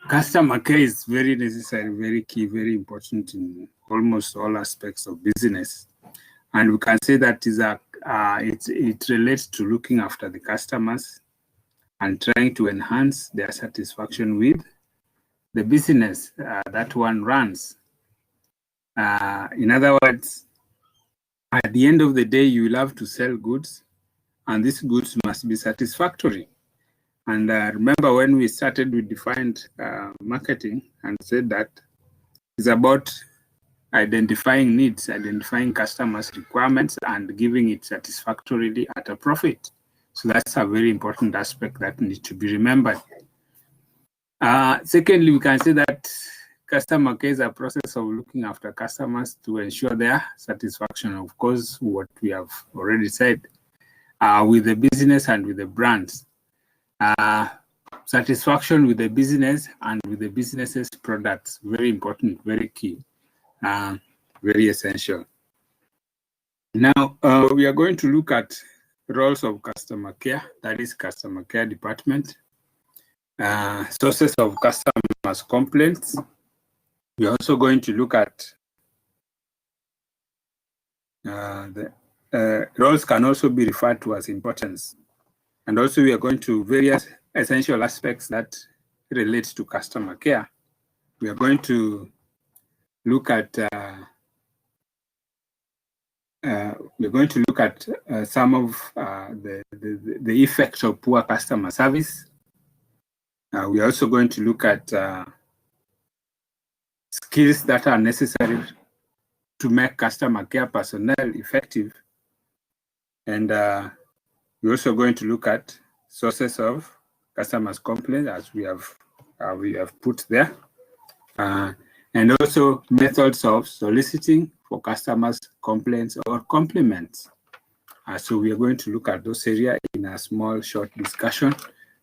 Customer care is very necessary, very key, very important in almost all aspects of business. And we can say that it relates to looking after the customers and trying to enhance their satisfaction with the business that one runs. In other words, at the end of the day, you will have to sell goods, and these goods must be satisfactory. And remember when we started, we defined marketing and said that it's about identifying needs, identifying customers' requirements, and giving it satisfactorily at a profit. So that's a very important aspect that needs to be remembered. Secondly, we can say that customer care is a process of looking after customers to ensure their satisfaction. Of course, what we have already said with the business and with the brands. Satisfaction with the business and with the business's products, very important, very key, very essential. Now, we are going to look at roles of customer care, that is customer care department, sources of customers' complaints. We are also going to look at the roles can also be referred to as importance. And also we are going to various essential aspects that relate to customer care. We are going to look at some of the effects of poor customer service. We are also going to look at skills that are necessary to make customer care personnel effective. And we're also going to look at sources of customers' complaints, as we have put there, and also methods of soliciting for customers' complaints or compliments. So we are going to look at those areas in a small, short discussion.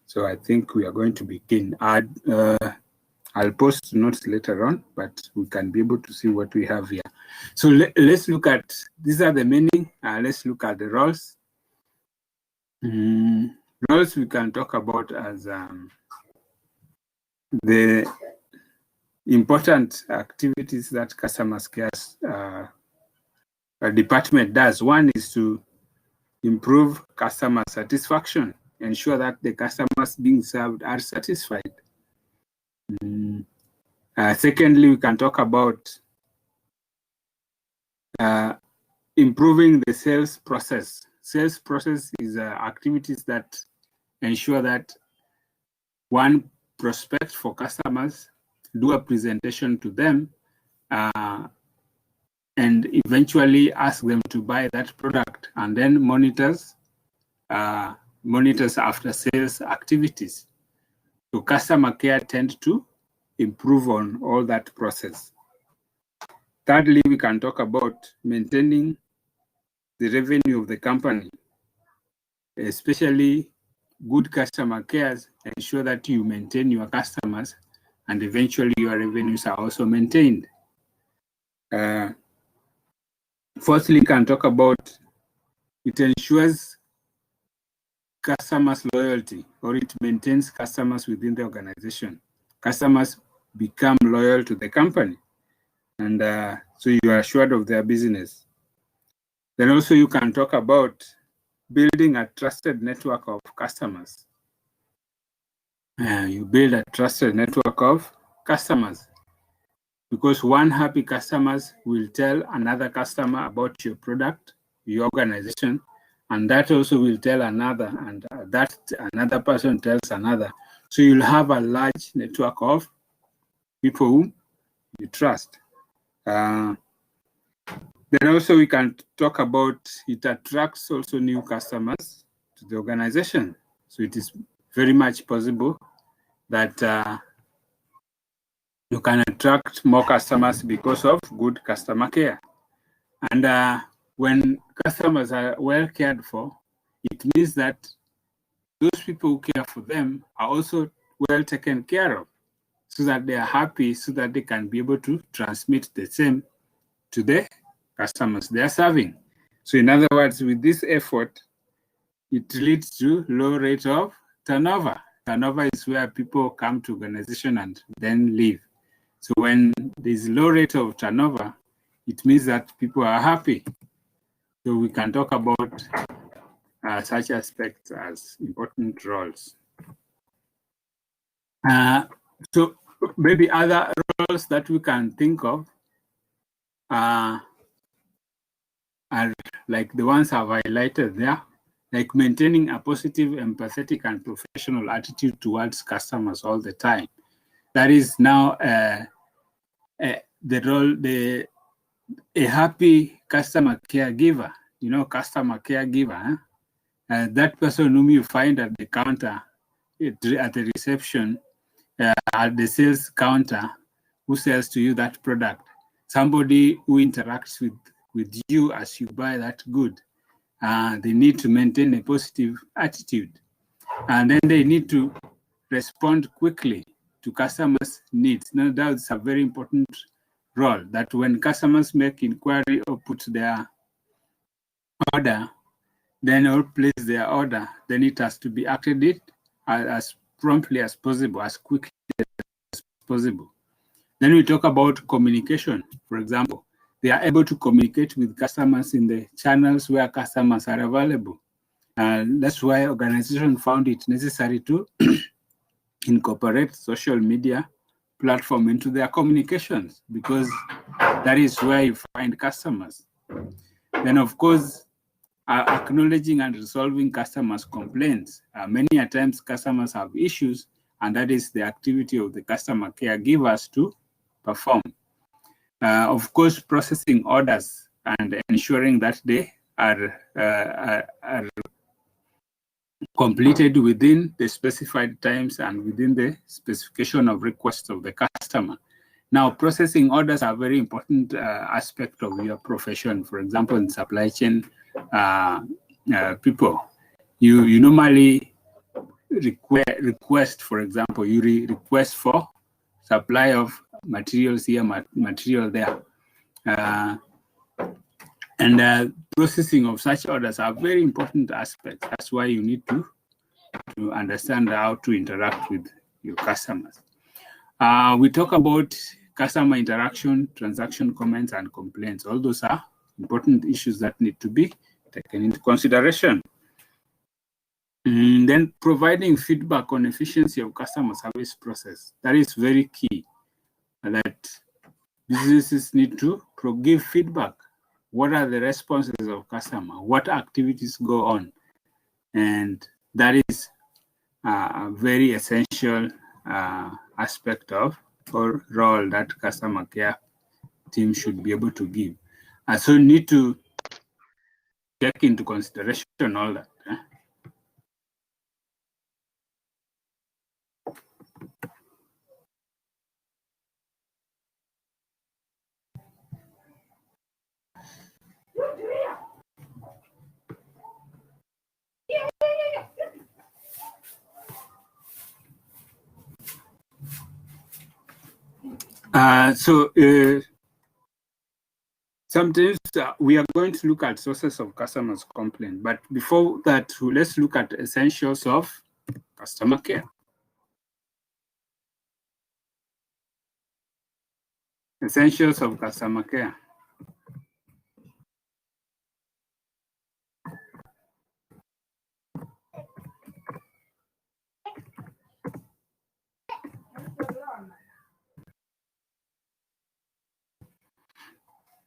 So I think we are going to begin. I'll post notes later on, but we can be able to see what we have here. So let's look at, these are the meaning. Let's look at the roles. Roles we can talk about as the important activities that customer care department does. One is to improve customer satisfaction, ensure that the customers being served are satisfied. Secondly, we can talk about improving the sales process. Sales process is activities that ensure that one prospects for customers, do a presentation to them, and eventually ask them to buy that product, and then monitors after sales activities. So customer care tend to improve on all that process. Thirdly, we can talk about maintaining the revenue of the company, especially good customer care. Ensure that you maintain your customers and eventually your revenues are also maintained. Fourthly, we can talk about it ensures customers' loyalty, or it maintains customers within the organization. Customers become loyal to the company, and so you are assured of their business. Then also you can talk about building a trusted network of customers. You build a trusted network of customers, because one happy customers will tell another customer about your product, your organization, and that also will tell another, and that another person tells another. So you'll have a large network of people whom you trust. Then also we can talk about it attracts also new customers to the organization. So it is very much possible that you can attract more customers because of good customer care. And when customers are well cared for, it means that those people who care for them are also well taken care of, so that they are happy, so that they can be able to transmit the same to the customers they are serving. So in other words, with this effort, it leads to low rate of turnover. turnover is where people come to organization and then leave. So when there's low rate of turnover, it means that people are happy. So we can talk about such aspects as important roles. So maybe other roles that we can think of are like the ones I've highlighted there, like maintaining a positive, empathetic, and professional attitude towards customers all the time. That is now the role, a happy customer caregiver, customer caregiver. That person whom you find at the counter, at the reception, at the sales counter, who sells to you that product, somebody who interacts with you as you buy that good. They need to maintain a positive attitude. And then they need to respond quickly to customers' needs. Now, that's a very important role, that when customers make inquiry or put their order, then or place their order, then it has to be acted as promptly as possible, as quickly as possible. Then we talk about communication. For example, they are able to communicate with customers in the channels where customers are available. That's why organizations found it necessary to incorporate social media platform into their communications, because that is where you find customers. Then, of course, acknowledging and resolving customers' complaints. Many a times customers have issues, and that is the activity of the customer caregivers to perform. Of course, processing orders and ensuring that they are completed within the specified times and within the specification of requests of the customer. Now, processing orders are a very important aspect of your profession. For example, in supply chain people, you normally request, for example, you request for supply of materials here, material there. And processing of such orders are very important aspects. That's why you need to understand how to interact with your customers. We talk about customer interaction, transaction comments, and complaints. All those are important issues that need to be taken into consideration. Then providing feedback on efficiency of customer service process. That is very key, that businesses need to give feedback. What are the responses of customer? What activities go on? And that is a very essential aspect of or role that customer care team should be able to give. So you need to take into consideration all that. Sometimes we are going to look at sources of customers' complaint, but before that, let's look at essentials of customer care. Essentials of customer care.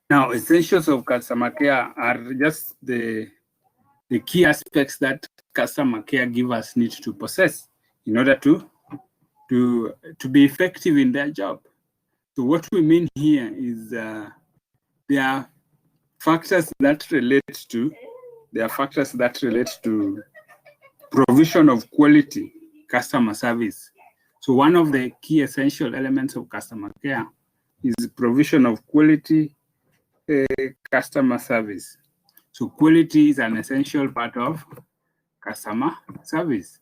Now, essentials of customer care are just the key aspects that customer caregivers need to possess in order to be effective in their job. So what we mean here is there are factors that relate to provision of quality customer service. So one of the key essential elements of customer care is the provision of quality customer service. So quality is an essential part of customer service.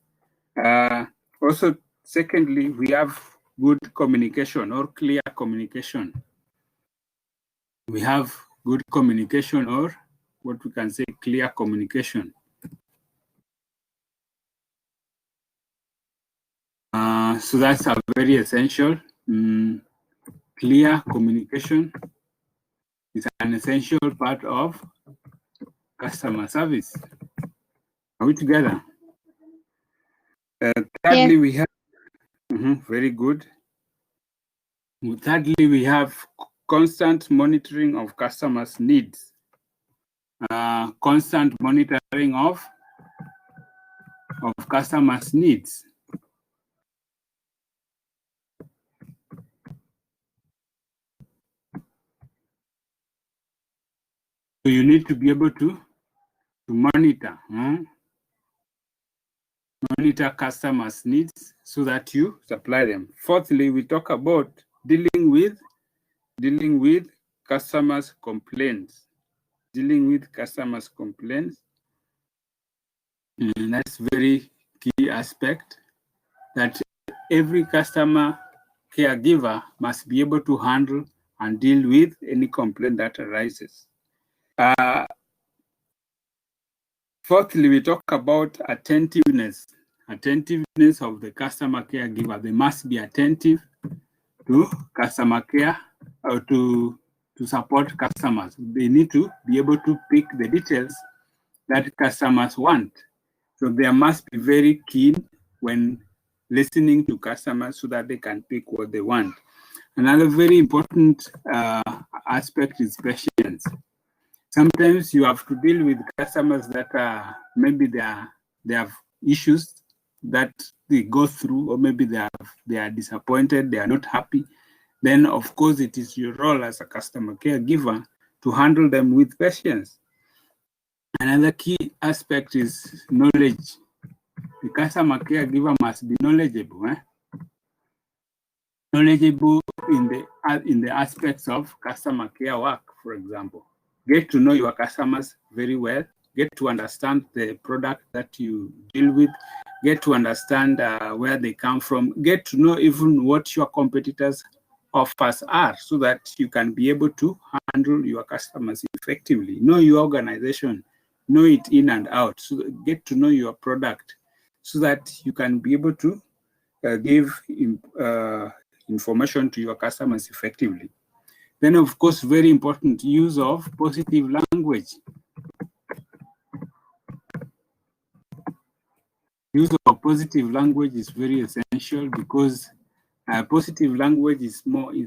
Also, secondly, we have good communication or clear communication. We have good communication, or what we can say, clear communication. So that's a very essential. Clear communication is an essential part of customer service. Are we together? Thirdly, Yes. we have very good. Thirdly, we have constant monitoring of customers' needs. Constant monitoring of customers' needs. So you need to be able to monitor customers' needs so that you supply them. Fourthly, we talk about dealing with customers' complaints. Dealing with customers' complaints. And that's very key aspect, that every customer caregiver must be able to handle and deal with any complaint that arises. Fourthly, we talk about attentiveness. Attentiveness of the customer caregiver. They must be attentive to customer care or to support customers. They need to be able to pick the details that customers want. So they must be very keen when listening to customers so that they can pick what they want. Another very important aspect is patience. Sometimes you have to deal with customers that are maybe they have issues that they go through, or maybe they are disappointed, they are not happy. Then of course it is your role as a customer caregiver to handle them with patience. Another key aspect is knowledge. The customer caregiver must be knowledgeable. Knowledgeable in the aspects of customer care work, for example. Get to know your customers very well. Get to understand the product that you deal with. Get to understand where they come from. Get to know even what your competitors' offers are, so that you can be able to handle your customers effectively. Know your organization. Know it in and out. So get to know your product so that you can be able to give information to your customers effectively. Then, of course, very important, use of positive language. Use of positive language is very essential, because positive language is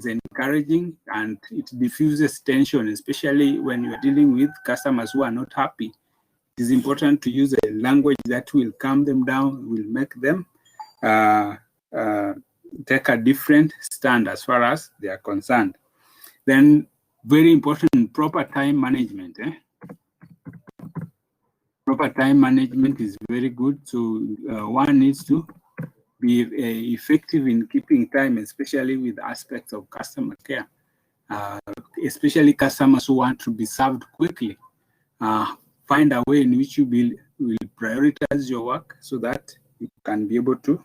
encouraging, and it diffuses tension, especially when you're dealing with customers who are not happy. It is important to use a language that will calm them down, will make them take a different stand as far as they are concerned. Then, very important, proper time management. Proper time management is very good. So one needs to be effective in keeping time, especially with aspects of customer care, especially customers who want to be served quickly. Find a way in which you will prioritize your work so that you can be able to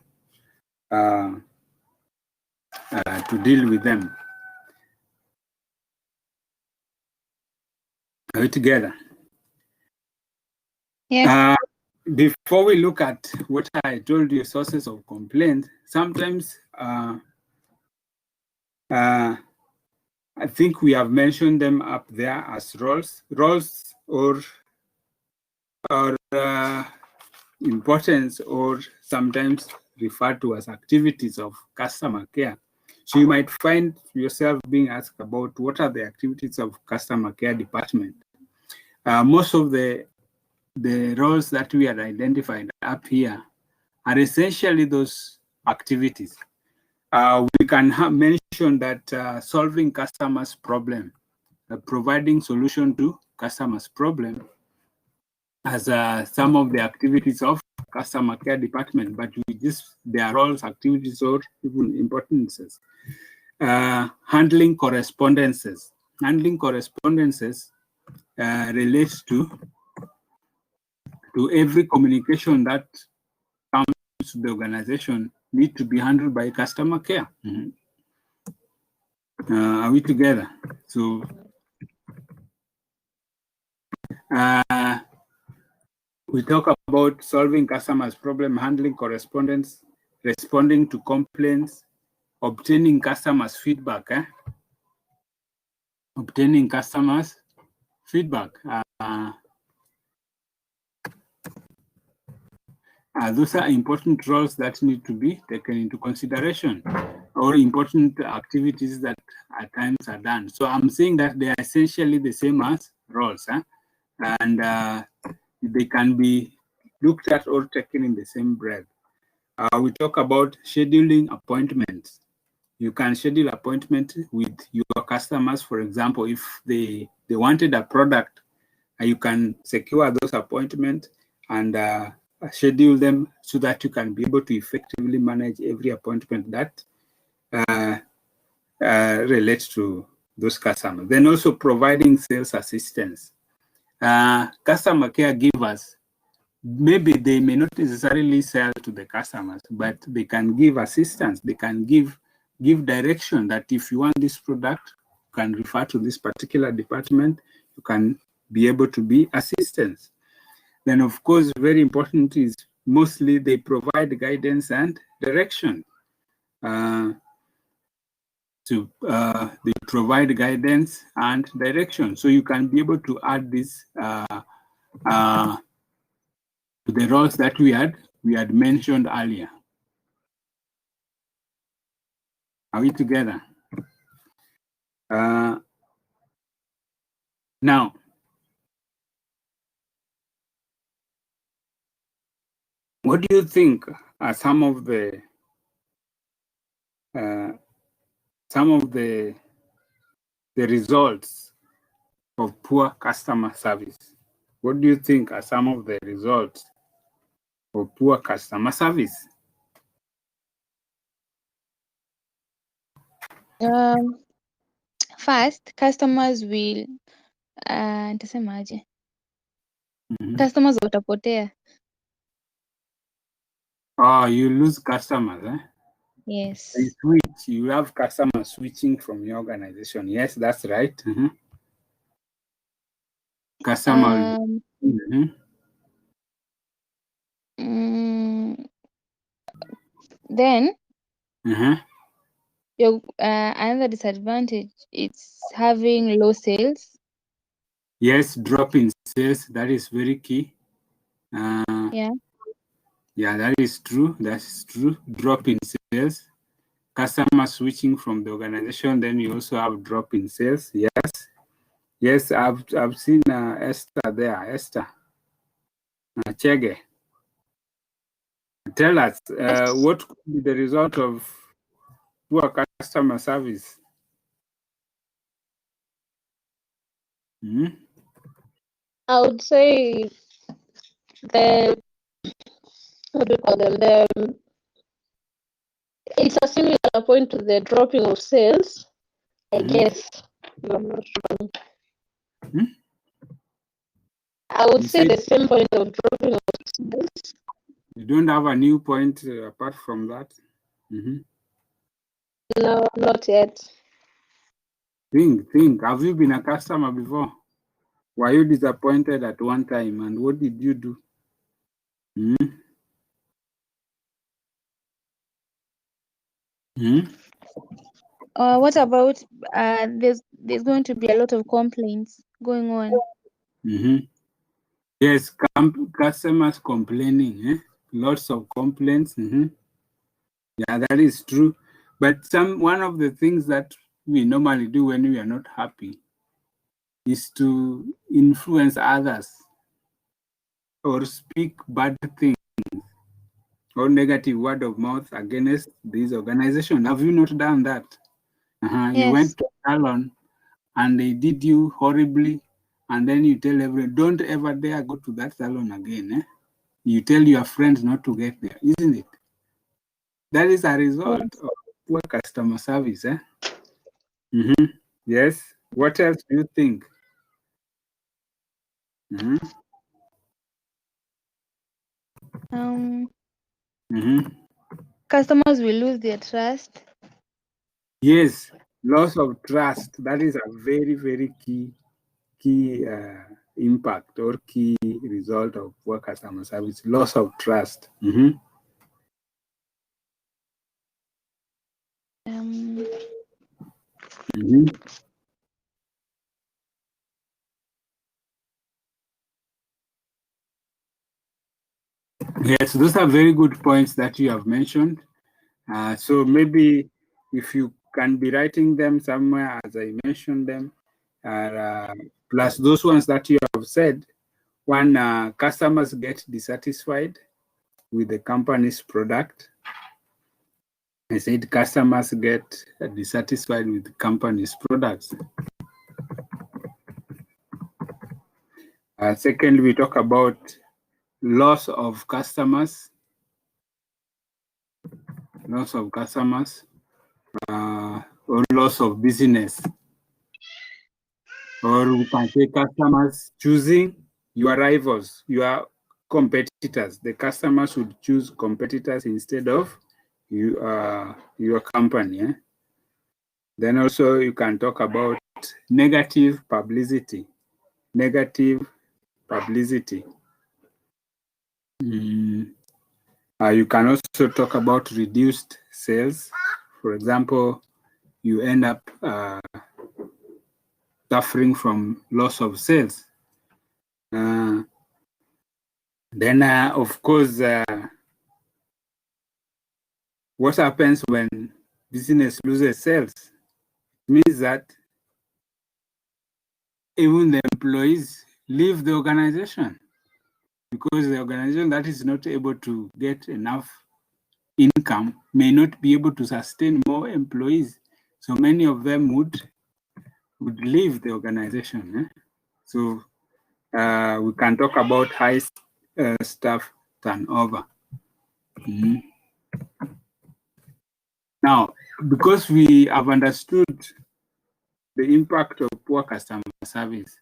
deal with them. Are we together? Yes. Before we look at what I told you, sources of complaint, sometimes I think we have mentioned them up there as roles or importance, or sometimes referred to as activities of customer care. So you might find yourself being asked about what are the activities of customer care department. Most of the roles that we had identified up here are essentially those activities. We can mention that solving customers' problem, providing solution to customers' problem, as some of the activities of customer care department, but their roles, activities, or even importances. Handling correspondences. Handling correspondences relates to every communication that comes to the organization need to be handled by customer care. Are we together? So we talk about solving customers' problem, handling correspondence responding to complaints, obtaining customers' feedback. Obtaining customers' feedback. Those are important roles that need to be taken into consideration, or important activities that at times are done. So I'm saying that they are essentially the same as roles, and they can be looked at or taken in the same breath. We talk about scheduling appointments. You can schedule appointment with your customers. For example, if they wanted a product, you can secure those appointments and schedule them so that you can be able to effectively manage every appointment that relates to those customers. Then also providing sales assistance. Customer caregivers, maybe they may not necessarily sell to the customers, but they can give assistance. They can give direction that if you want this product, you can refer to this particular department. You can be able to be assistance. Then, of course, very important is mostly they provide guidance and direction. They provide guidance and direction. So you can be able to add this to the roles that we had mentioned earlier. Are we together? Now, what do you think are some of the results of poor customer service? What do you think are some of the results of poor customer service? First, customers will customers watapotea. Oh, you lose customers, eh? Yes. You have customers switching from your organization. Yes, that's right. Customer. Then your another disadvantage is having low sales. Yes, drop in sales. That is very key. Yeah, that is true. That's true. Drop in sales. Customer switching from the organization. Then you also have drop in sales. Yes. I've seen Esther there. Esther Chege. Tell us what could be the result of poor customer service. I would say it's a similar point to the dropping of sales, I guess. I'm not wrong. I would say the same point of dropping of sales. You don't have a new point apart from that? No, not yet. Think. Have you been a customer before? Were you disappointed at one time, and what did you do? What about there's going to be a lot of complaints going on? Yes, customers complaining. Lots of complaints. Yeah, that is true. But one of the things that we normally do when we are not happy is to influence others or speak bad things or negative word of mouth against this organization. Have you not done that? Yes. You went to a salon and they did you horribly, and then you tell everyone, don't ever dare go to that salon again. You tell your friends not to get there, isn't it? That is a result of poor customer service. Yes. What else do you think? Customers will lose their trust. Yes, loss of trust. That is a very, very key impact or key result of poor customer service. Loss of trust. Mhm. Yes, those are very good points that you have mentioned. So maybe if you can be writing them somewhere as I mentioned them, plus those ones that you have said, when customers get dissatisfied with the company's product. I said customers get dissatisfied with the company's products. Second, we talk about loss of customers. Loss of customers or loss of business. Or we can say customers choosing your rivals, your competitors. The customers would choose competitors instead of you, your company. Eh? Then also you can talk about negative publicity. Negative publicity. You can also talk about reduced sales. For example, you end up suffering from loss of sales. Then, of course, what happens when business loses sales? It means that even the employees leave the organization because the organization that is not able to get enough income may not be able to sustain more employees. So many of them would leave the organization. Eh? So we can talk about high staff turnover. Now, because we have understood the impact of poor customer service,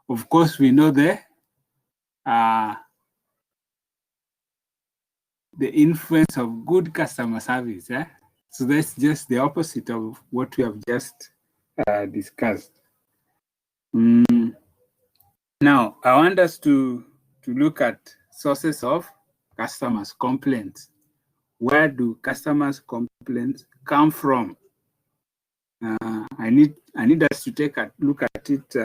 of course, we know the influence of good customer service. Eh? So that's just the opposite of what we have just discussed. Now, I want us to look at sources of customers' complaints. Where do customers' complaints come from? I need us to take a look at it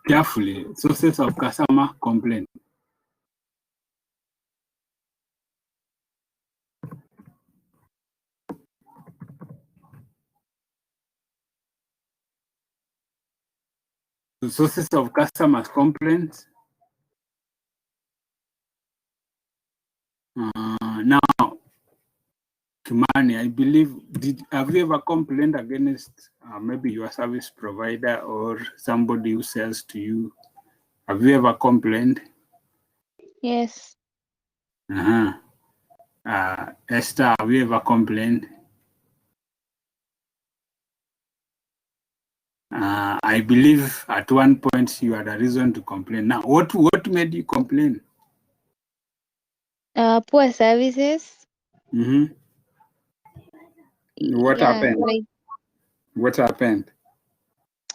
carefully. Sources of customer complaint. The sources of customers' complaints. Now, Kimani, I believe, have you ever complained against maybe your service provider or somebody who sells to you? Have you ever complained? Yes. Esther, have you ever complained? I believe at one point you had a reason to complain. Now, what made you complain? Poor services. What happened? Like What happened?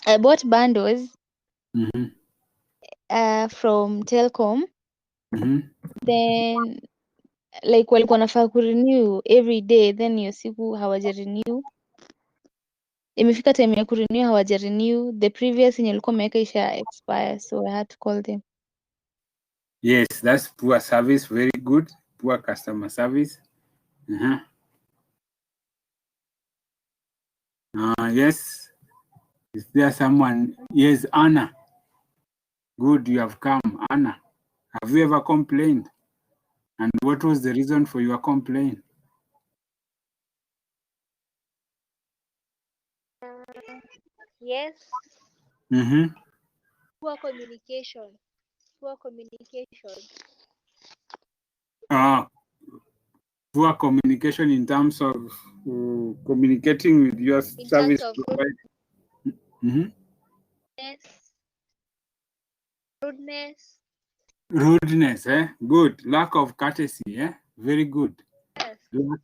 I bought bundles Mm-hmm. from Telcom. Mm-hmm. Then like walikuwa nafaa kurenew every day, then hiyo siku hawajarenew. Imefika time ya kurenew hawajarenew. The previous yenye ilikuwa imeweka isha expire, so I had to call them. Yes, that's poor service. Very good. Poor customer service. Yes. Is there someone? Yes, Anna. Good, you have come. Anna, have you ever complained? And what was the reason for your complaint? Yes. Mm-hmm. Poor communication. Poor communication. Poor communication in terms of communicating with your In service terms of provider. Mm-hmm. rudeness. Rudeness, eh? Good. Lack of courtesy, eh? Very good. Yes.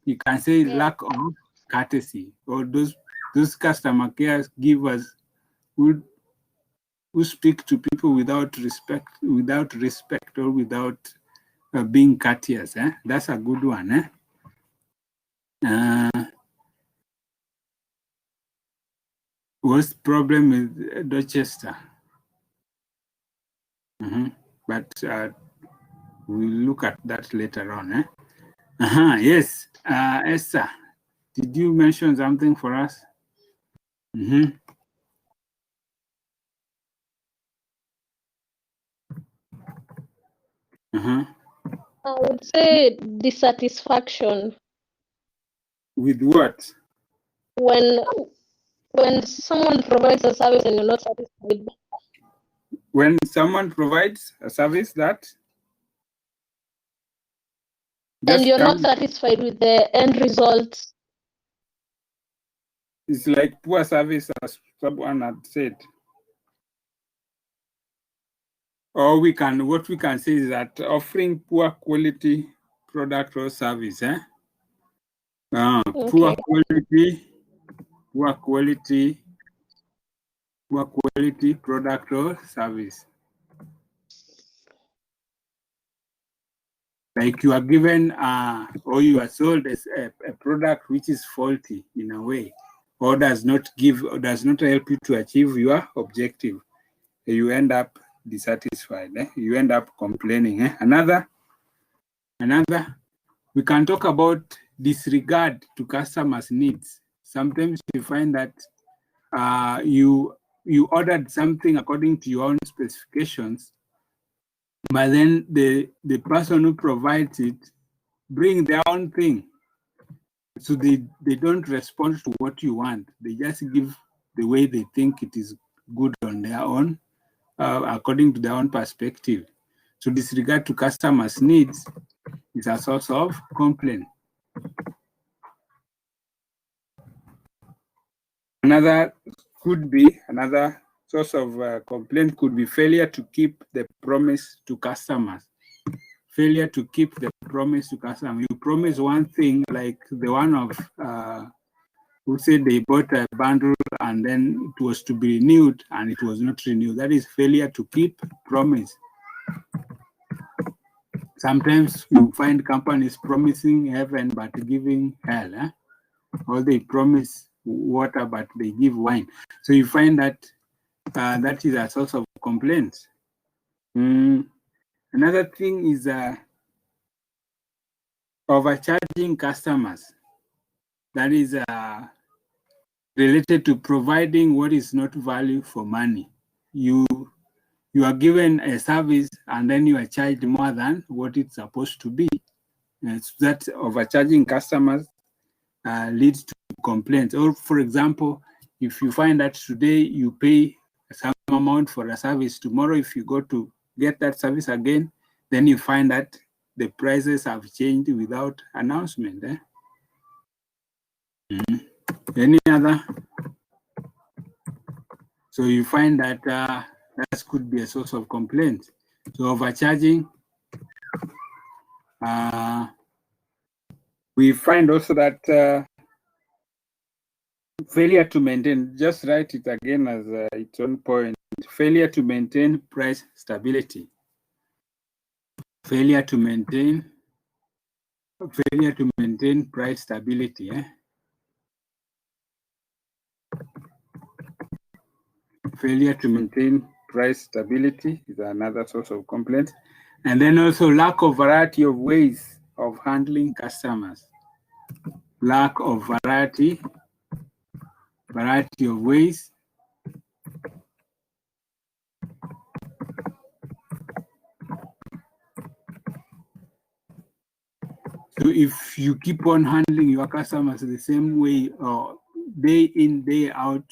You can say lack of courtesy, or those customer care givers who speak to people without respect, or without being courteous. Eh? That's a good one. Eh? What's the problem with Dorchester? But we'll look at that later on. Yes, Esther, did you mention something for us? I would say dissatisfaction. With what? When someone provides a service and you're not satisfied. When someone provides a service that and you're not satisfied with the end result. It's like poor service, as someone had said. Or what we can say is that offering poor quality product or service, poor quality product or service. Like you are given or you are sold a product which is faulty in a way, or does not help you to achieve your objective. You end up dissatisfied. You end up complaining. Another, we can talk about disregard to customers' needs. Sometimes you find that you ordered something according to your own specifications, but then the person who provides it bring their own thing. So they don't respond to what you want. They just give the way they think it is good on their own, according to their own perspective. So disregard to customers' needs is a source of complaint. Another source of complaint could be failure to keep the promise to customers. Failure to keep the promise to customers. You promise one thing, like the one of who said they bought a bundle and then it was to be renewed and it was not renewed. That is failure to keep promise. Sometimes you find companies promising heaven but giving hell. Or they promise water but they give wine. So you find that that is a source of complaints. Another thing is overcharging customers. That is related to providing what is not value for money. You are given a service and then you are charged more than what it's supposed to be. That overcharging customers leads to complaints. Or for example, if you find that today you pay some amount for a service, tomorrow if you go to get that service again, then you find that the prices have changed without announcement. Any other? So you find that that could be a source of complaint. So overcharging. We find also that failure to maintain, just write it again as its own point, failure to maintain price stability. Failure to maintain price stability. Failure to maintain price stability is another source of complaint. And then also lack of variety of ways of handling customers. Lack of variety of ways. So if you keep on handling your customers the same way, day in, day out,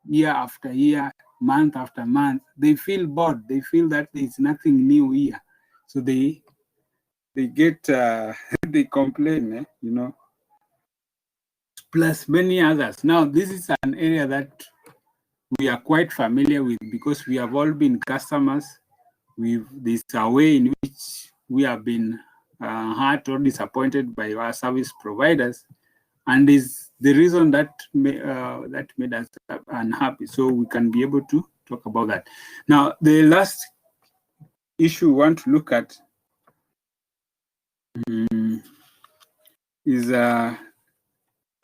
year after year, month after month, they feel bored. They feel that there's nothing new here. So they get, they complain, plus many others. Now, this is an area that we are quite familiar with because we have all been customers. This a way in which we have been hurt or disappointed by our service providers, and is the reason that made us unhappy. So we can be able to talk about that. Now, the last issue we want to look at is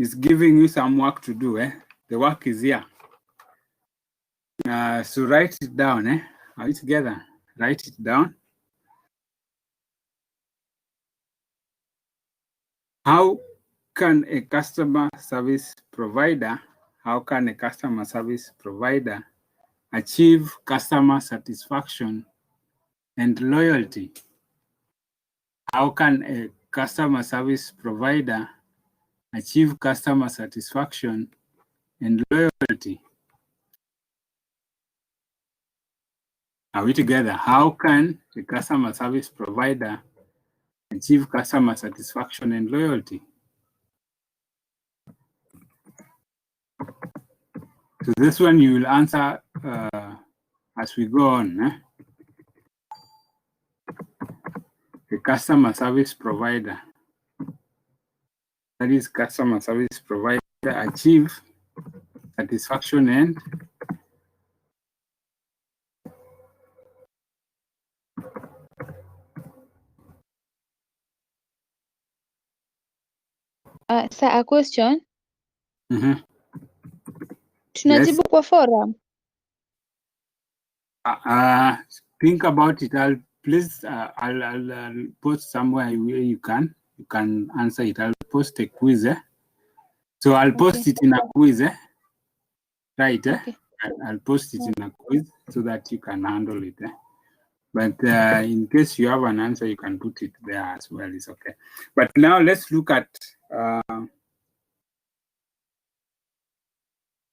is giving you some work to do. The work is here. So write it down. Are we together? Write it down. How can a customer service provider achieve customer satisfaction and loyalty? How can a customer service provider achieve customer satisfaction and loyalty? Are we together? How can a customer service provider achieve customer satisfaction and loyalty? So this one you will answer as we go on. The customer service provider, that is customer service provider, achieve satisfaction and Sir, a question. Yes. Tunajibu kwa forum. Think about it. I'll post somewhere where you can answer it. I'll post a quiz. So I'll post it in a quiz. Right? Okay. I'll post it in a quiz so that you can handle it. But in case you have an answer, you can put it there as well. It's okay. But now let's look at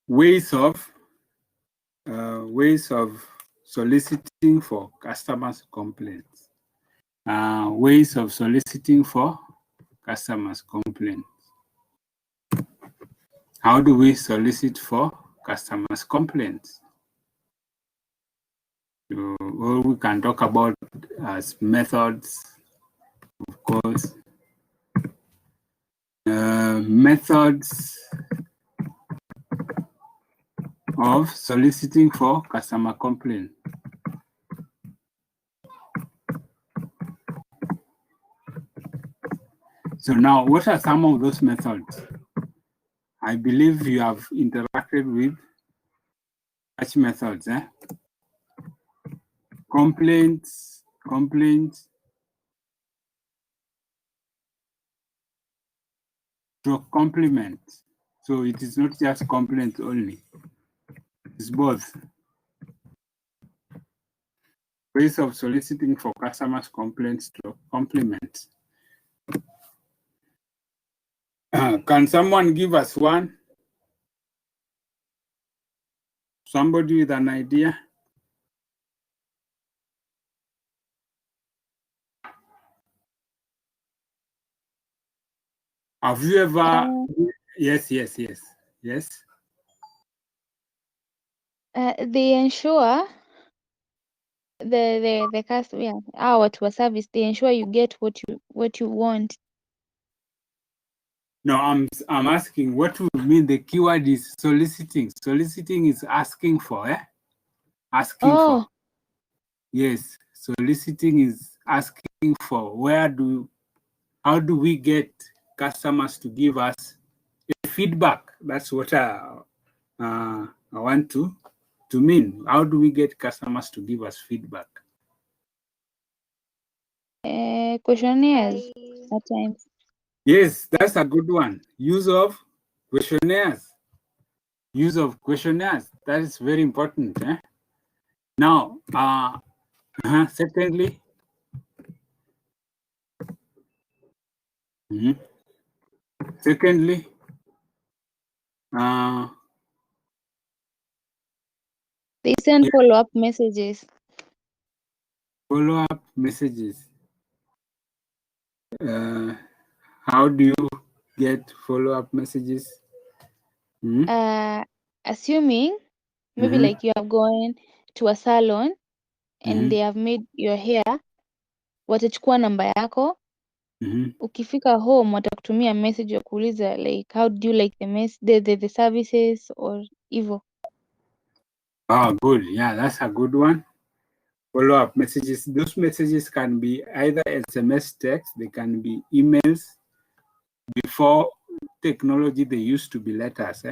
ways of soliciting for customers' complaints. Ways of soliciting for customers' complaints. How do we solicit for customers' complaints? Or we can talk about as methods, of course. Methods of soliciting for customer complaint. So now, what are some of those methods? I believe you have interacted with such methods. Complaints, to compliment. So it is not just complaints only. It's both. Ways of soliciting for customers' complaints to compliment. Can someone give us one? Somebody with an idea? Have you ever? Yes. They ensure the customer, watu wa service, they ensure you get what you want. No, I'm asking what would mean the keyword is soliciting. Soliciting is asking for, Asking for. Yes, soliciting is asking for. How do we get customers to give us a feedback? That's what I want to mean. How do we get customers to give us feedback? Questionnaires at times. Yes, that's a good one. Use of questionnaires. That is very important. Now, secondly, they send follow-up messages. Follow-up messages. How do you get follow-up messages? Assuming maybe like you have gone to a salon and they have made your hair, watachukua namba yako. Ukifika home watakutumia message ya kuuliza like how do you like the services or hivyo. Good. Yeah, that's a good one. Follow-up messages. Those messages can be either SMS text, they can be emails. Before technology, they used to be letters,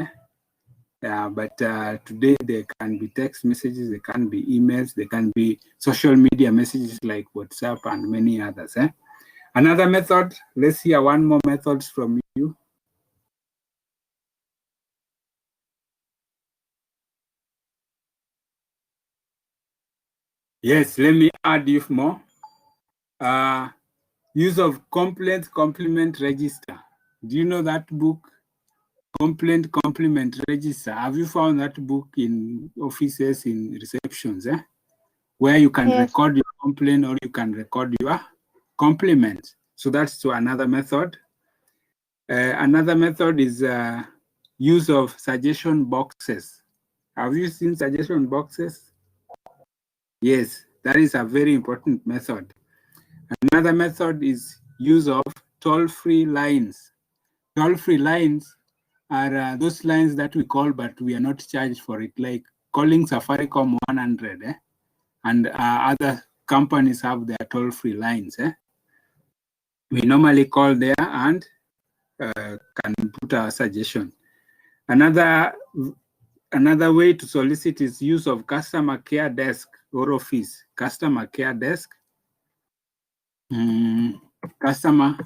but today they can be text messages, they can be emails, they can be social media messages like WhatsApp and many others. Another method, let's hear one more method from you. Yes, let me add you more. Use of complaint complement register. Do you know that book? Complaint complement register. Have you found that book in offices, in receptions, where you can Yes. record your complaint or you can record your compliment? So that's to another method. Another method is use of suggestion boxes. Have you seen suggestion boxes? Yes, that is a very important method. Another method is use of toll-free lines. Toll-free lines are those lines that we call, but we are not charged for it, like calling Safaricom 100, and other companies have their toll-free lines. We normally call there and can put our suggestion. Another way to solicit is use of customer care desk or office. Customer care desk. Customer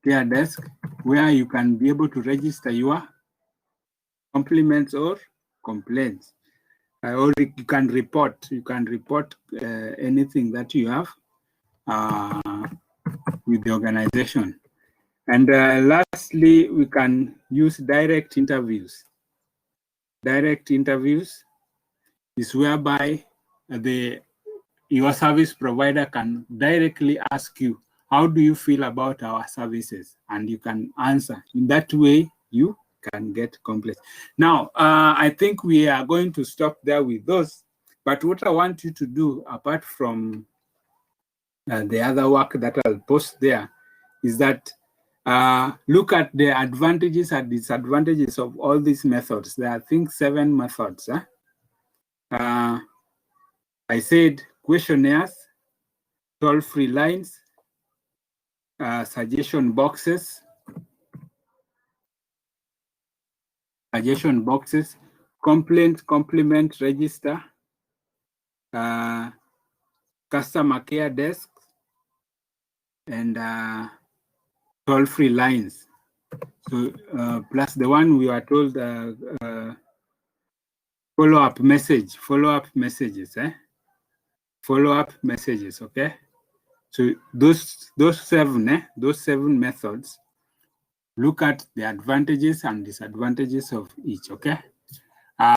care desk, where you can be able to register your compliments or complaints, or you can report. You can report anything that you have with the organization. And lastly, we can use direct interviews. Direct interviews is whereby your service provider can directly ask you, how do you feel about our services? And you can answer. In that way, you can get complaints. Now, I think we are going to stop there with those. But what I want you to do, apart from the other work that I'll post there, is that look at the advantages and disadvantages of all these methods. There are, I think, 7 methods. I said questionnaires, toll-free lines, suggestion boxes, complaint complement register, customer care desk, and toll-free lines. So plus the one we are told follow-up messages, follow-up messages, okay? So those 7 methods, look at the advantages and disadvantages of each, okay?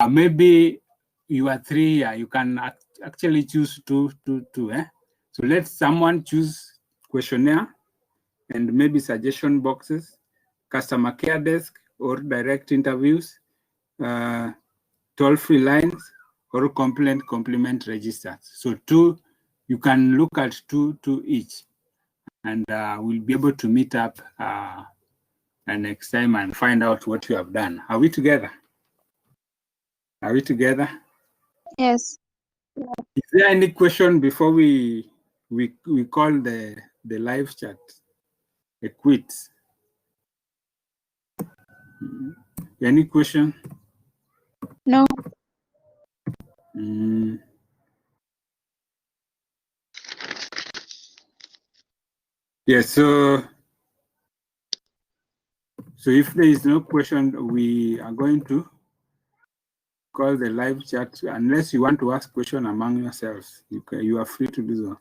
Maybe you are 3 here, you can actually choose two. So let someone choose questionnaire and maybe suggestion boxes, customer care desk or direct interviews, toll-free lines, or complaint complement registers. So 2, you can look at 2 each, and we'll be able to meet up next time and find out what you have done. Are we together? Are we together? Yes. Is there any question before we call the live chat a quit? Any question? No. Yes, so if there is no question, we are going to call the live chat. Unless you want to ask question among yourselves, you are free to do so.